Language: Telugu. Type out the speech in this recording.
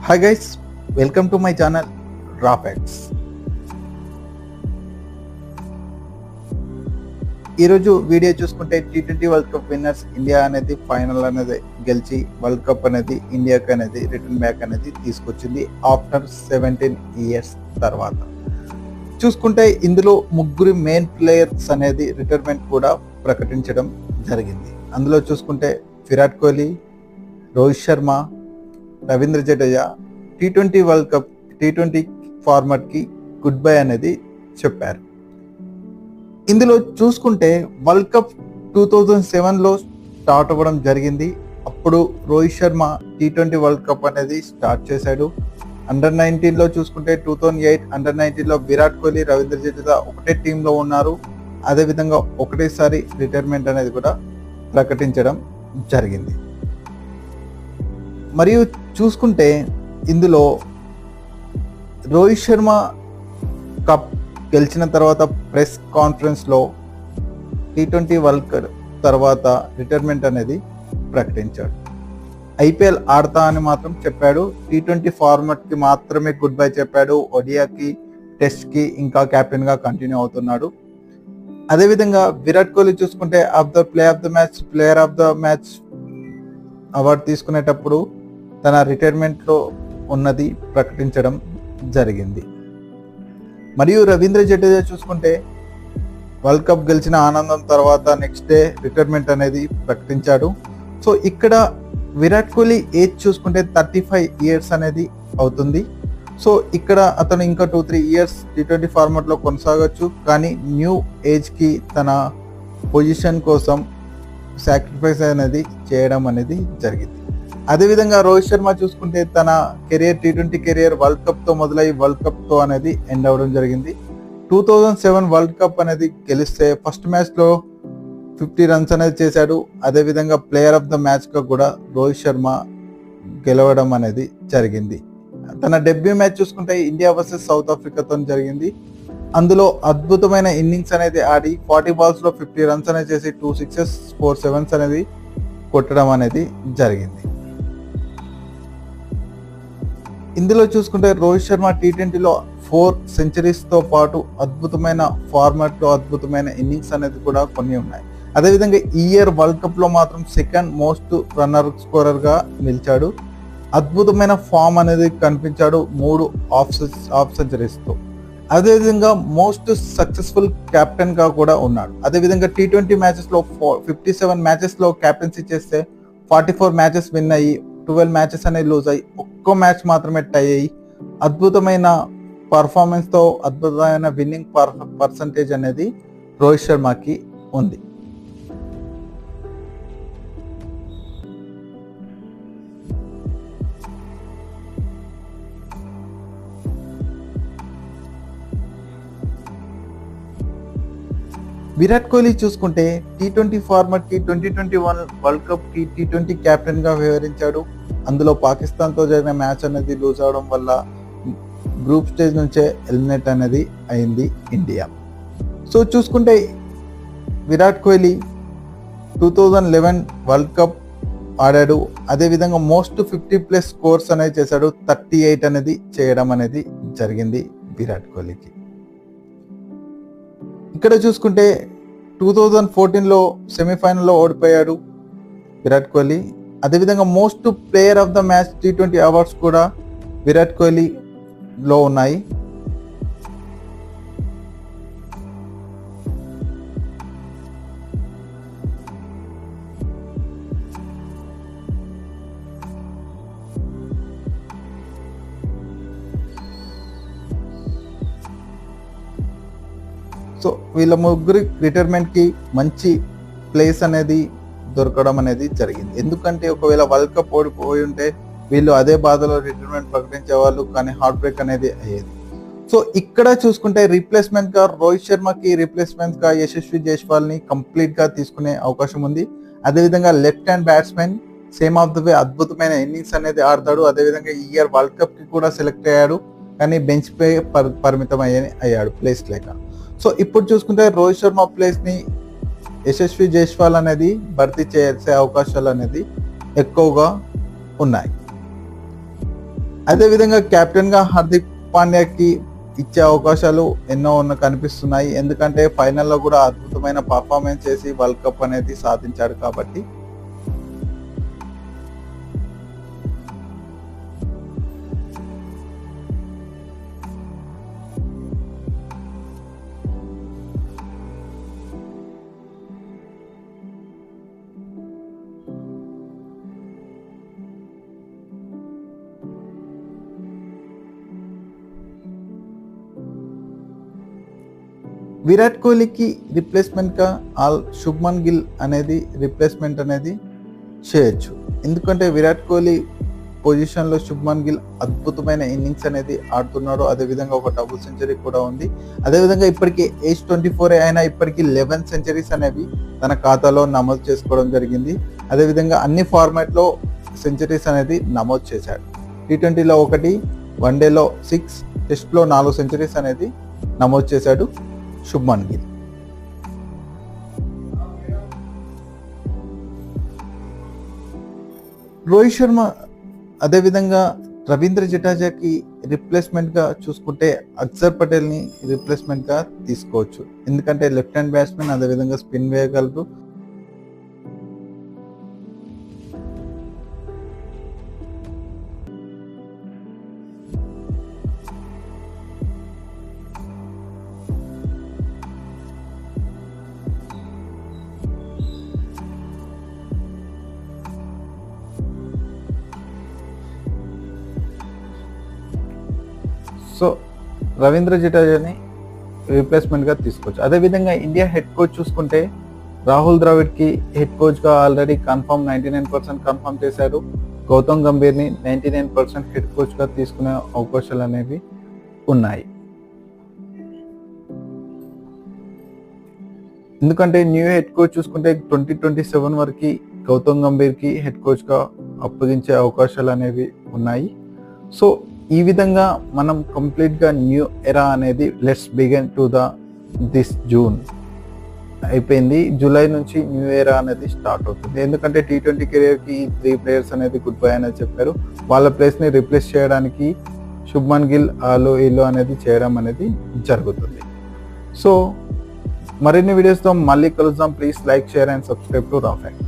Hi guys, welcome to my channel రా ఫ్యాక్ట్స్. ఈరోజు వీడియో చూసుకుంటే T20 world cup winners India అనేది ఫైనల్ అనేది గెలిచి వరల్డ్ కప్ అనేది ఇండియాకి అనేది రిటర్న్ బ్యాక్ అనేది తీసుకొచ్చింది ఆఫ్టర్ 17 ఇయర్స్ తర్వాత. చూసుకుంటే ఇందులో ముగ్గురు మెయిన్ ప్లేయర్స్ అనేది రిటైర్మెంట్ కూడా ప్రకటించడం జరిగింది. అందులో చూసుకుంటే Virat Kohli, Rohit Sharma, Ravindra Jadeja T20 world cup T20 ఫార్మాట్కి గుడ్ బై అనేది చెప్పారు. ఇందులో చూసుకుంటే వరల్డ్ కప్ 2007లో స్టార్ట్ అవ్వడం జరిగింది. అప్పుడు Rohit Sharma T20 world cup అనేది స్టార్ట్ చేశాడు. అండర్-19లో చూసుకుంటే 2008 అండర్-19లో విరాట్ కోహ్లీ, రవీంద్ర జడేజా ఒకటే టీంలో ఉన్నారు. అదేవిధంగా ఒకటేసారి రిటైర్మెంట్ అనేది కూడా ప్రకటించడం జరిగింది. మరియు చూసుకుంటే ఇందులో రోహిత్ శర్మ కప్ గెలిచిన తర్వాత ప్రెస్ కాన్ఫరెన్స్లో T20 వరల్డ్ కప్ తర్వాత రిటైర్మెంట్ అనేది ప్రకటించాడు. ఐపీఎల్ ఆడతా అని మాత్రం చెప్పాడు. T20 ఫార్మాట్కి మాత్రమే గుడ్ బై చెప్పాడు. ఒడియాకి, టెస్ట్కి ఇంకా కెప్టెన్గా కంటిన్యూ అవుతున్నాడు. అదేవిధంగా విరాట్ కోహ్లీ చూసుకుంటే player of the match award తీసుకునేటప్పుడు తన రిటైర్మెంట్లో ఉన్నది ప్రకటించడం జరిగింది. మరియు రవీంద్ర జడేజా చూసుకుంటే వరల్డ్ కప్ గెలిచిన ఆనందం తర్వాత నెక్స్ట్ డే రిటైర్మెంట్ అనేది ప్రకటించాడు. సో ఇక్కడ విరాట్ కోహ్లీ ఏజ్ చూసుకుంటే 35 ఇయర్స్ అనేది అవుతుంది. సో ఇక్కడ అతను ఇంకా 2-3 ఇయర్స్ T20 ఫార్మాట్లో కొనసాగొచ్చు. కానీ న్యూ ఏజ్కి తన పొజిషన్ కోసం సాక్రిఫైస్ అనేది చేయడం అనేది జరిగింది. అదేవిధంగా రోహిత్ శర్మ చూసుకుంటే తన కెరియర్ T20 కెరియర్ వరల్డ్ కప్తో మొదలై వరల్డ్ కప్తో అనేది ఎండ్ అవ్వడం జరిగింది. 2007 వరల్డ్ కప్ అనేది గెలిస్తే ఫస్ట్ మ్యాచ్లో 50 రన్స్ అనేది చేశాడు. అదేవిధంగా ప్లేయర్ ఆఫ్ ద మ్యాచ్గా కూడా రోహిత్ శర్మ గెలవడం అనేది జరిగింది. తన డెబ్యూ మ్యాచ్ చూసుకుంటే ఇండియా వర్సెస్ సౌత్ ఆఫ్రికాతో జరిగింది. అందులో అద్భుతమైన ఇన్నింగ్స్ అనేది ఆడి 40 బాల్స్లో 50 రన్స్ అనేది చేసి 2 సిక్సెస్ 4 సెవెన్స్ అనేది కొట్టడం అనేది జరిగింది. ఇందులో చూసుకుంటే రోహిత్ శర్మ T20లో 4 సెంచరీస్తో పాటు అద్భుతమైన ఫార్మాట్లో అద్భుతమైన ఇన్నింగ్స్ అనేది కూడా కొన్ని ఉన్నాయి. అదేవిధంగా ఈ ఇయర్ వరల్డ్ కప్లో మాత్రం సెకండ్ మోస్ట్ రన్నర్ స్కోరర్గా నిలిచాడు. అద్భుతమైన ఫామ్ అనేది కనిపించాడు 3 ఆఫ్ సెంచరీస్తో. అదేవిధంగా మోస్ట్ సక్సెస్ఫుల్ కెప్టెన్గా కూడా ఉన్నాడు. అదేవిధంగా T20 మ్యాచెస్లో 57 మ్యాచెస్లో కెప్టెన్సీ చేస్తే 44 మ్యాచెస్ విన్ అయ్యి 12 మ్యాచెస్ అనేది లూజ్ అయ్యి ఒక్క మ్యాచ్ మాత్రమే టై అయ్యి అద్భుతమైన పర్ఫార్మెన్స్తో అద్భుతమైన విన్నింగ్ పర్సంటేజ్ అనేది రోహిత్ శర్మకి ఉంది. విరాట్ కోహ్లీ చూసుకుంటే T20 ఫార్మాట్కి 2021 వరల్డ్ కప్కి T20 కెప్టెన్గా వ్యవహరించాడు. అందులో పాకిస్తాన్తో జరిగిన మ్యాచ్ అనేది లూజ్ అవడం వల్ల గ్రూప్ స్టేజ్ నుంచే ఎలిమినేట్ అనేది అయింది ఇండియా. సో చూసుకుంటే విరాట్ కోహ్లీ 2011 వరల్డ్ కప్ ఆడాడు. అదేవిధంగా మోస్ట్ 50+ స్కోర్స్ అనేది చేశాడు. 38 అనేది చేయడం అనేది జరిగింది విరాట్ కోహ్లీకి. ఇక్కడ చూసుకుంటే 2014లో సెమీఫైనల్లో ఓడిపోయాడు విరాట్ కోహ్లీ. అదేవిధంగా most player of the match T20 awards కూడా విరాట్ కోహ్లీలో ఉన్నాయి. సో వీళ్ళ ముగ్గురి రిటైర్మెంట్కి మంచి ప్లేస్ అనేది దొరకడం అనేది జరిగింది. ఎందుకంటే ఒకవేళ వరల్డ్ కప్ ఓడిపోయి ఉంటే వీళ్ళు అదే బాధలో రిటైర్మెంట్ ప్రకటించేవాళ్ళు, కానీ హార్ట్ బ్రేక్ అనేది అయ్యేది. సో ఇక్కడ చూసుకుంటే రీప్లేస్మెంట్గా రోహిత్ శర్మకి రీప్లేస్మెంట్గా యశస్వి జైస్వాల్ని కంప్లీట్గా తీసుకునే అవకాశం ఉంది. అదేవిధంగా left hand batsmen same of the way అద్భుతమైన ఇన్నింగ్స్ అనేది ఆడతాడు. అదేవిధంగా ఈ ఇయర్ వరల్డ్ కప్కి కూడా సెలెక్ట్ అయ్యాడు, కానీ బెంచ్ పై పరిమితం అయ్యాడు ప్లేస్ లేక. సో ఇప్పుడు చూసుకుంటే రోహిత్ శర్మ ప్లేస్ని యశస్వి జైస్వాల్ అనేది భర్తీ చేసే అవకాశాలు అనేది ఎక్కువగా ఉన్నాయి. అదేవిధంగా కెప్టెన్గా హార్దిక్ పాండ్యాకి ఇచ్చే అవకాశాలు ఎన్నో కనిపిస్తున్నాయి. ఎందుకంటే ఫైనల్లో కూడా అద్భుతమైన పర్ఫార్మెన్స్ చేసి వరల్డ్ కప్ అనేది సాధించాడు కాబట్టి. విరాట్ కోహ్లీకి రిప్లేస్మెంట్గా శుభ్మన్ గిల్ అనేది రిప్లేస్మెంట్ అనేది చేయొచ్చు. ఎందుకంటే విరాట్ కోహ్లీ పొజిషన్లో శుభ్మన్ గిల్ అద్భుతమైన ఇన్నింగ్స్ అనేది ఆడుతున్నాడు. అదేవిధంగా ఒక డబుల్ సెంచరీ కూడా ఉంది. అదేవిధంగా ఇప్పటికీ ఏజ్ 24 అయినా ఇప్పటికీ 11 సెంచరీస్ అనేవి తన ఖాతాలో నమోదు చేసుకోవడం జరిగింది. అదేవిధంగా అన్ని ఫార్మాట్లో సెంచరీస్ అనేది నమోదు చేశాడు. T20లో 1, వన్డేలో 6, టెస్ట్లో 4 సెంచరీస్ అనేది నమోదు చేశాడు శుభ్మన్ గిల్. రోహిత్ శర్మ అదేవిధంగా రవీంద్ర జడేజాకి రిప్లేస్మెంట్గా చూసుకుంటే అక్షర్ పటేల్ని రిప్లేస్మెంట్గా తీసుకోవచ్చు. ఎందుకంటే లెఫ్ట్ హ్యాండ్ బ్యాట్స్మెన్, అదేవిధంగా స్పిన్ వేయగలరు. సో రవీంద్ర జడేజాని రీప్లేస్మెంట్గా తీసుకోవచ్చు. అదేవిధంగా ఇండియా హెడ్ కోచ్ చూసుకుంటే రాహుల్ ద్రావిడ్కి హెడ్ కోచ్గా ఆల్రెడీ 99% కన్ఫర్మ్ చేశారు. గౌతమ్ గంభీర్ని 99% హెడ్ కోచ్గా తీసుకునే అవకాశాలు అనేవి ఉన్నాయి. ఎందుకంటే న్యూ హెడ్ కోచ్ చూసుకుంటే 2027 వరకు గౌతమ్ గంభీర్కి హెడ్ కోచ్గా అప్పగించే అవకాశాలు అనేవి ఉన్నాయి. సో ఈ విధంగా మనం కంప్లీట్గా న్యూ ఎరా అనేది let's begin to this June అయిపోయింది. జూలై నుంచి న్యూ ఎరా అనేది స్టార్ట్ అవుతుంది. ఎందుకంటే T20 కెరియర్కి 3 ప్లేయర్స్ అనేది గుడ్ బై అనేది చెప్పారు. వాళ్ళ ప్లేస్ని రిప్లేస్ చేయడానికి శుభ్మన్ గిల్ వీళ్ళు అనేది చేయడం అనేది జరుగుతుంది. సో మరిన్ని వీడియోస్తో మళ్ళీ కలుద్దాం. Please like, share and subscribe to రా ఫ్యాక్ట్.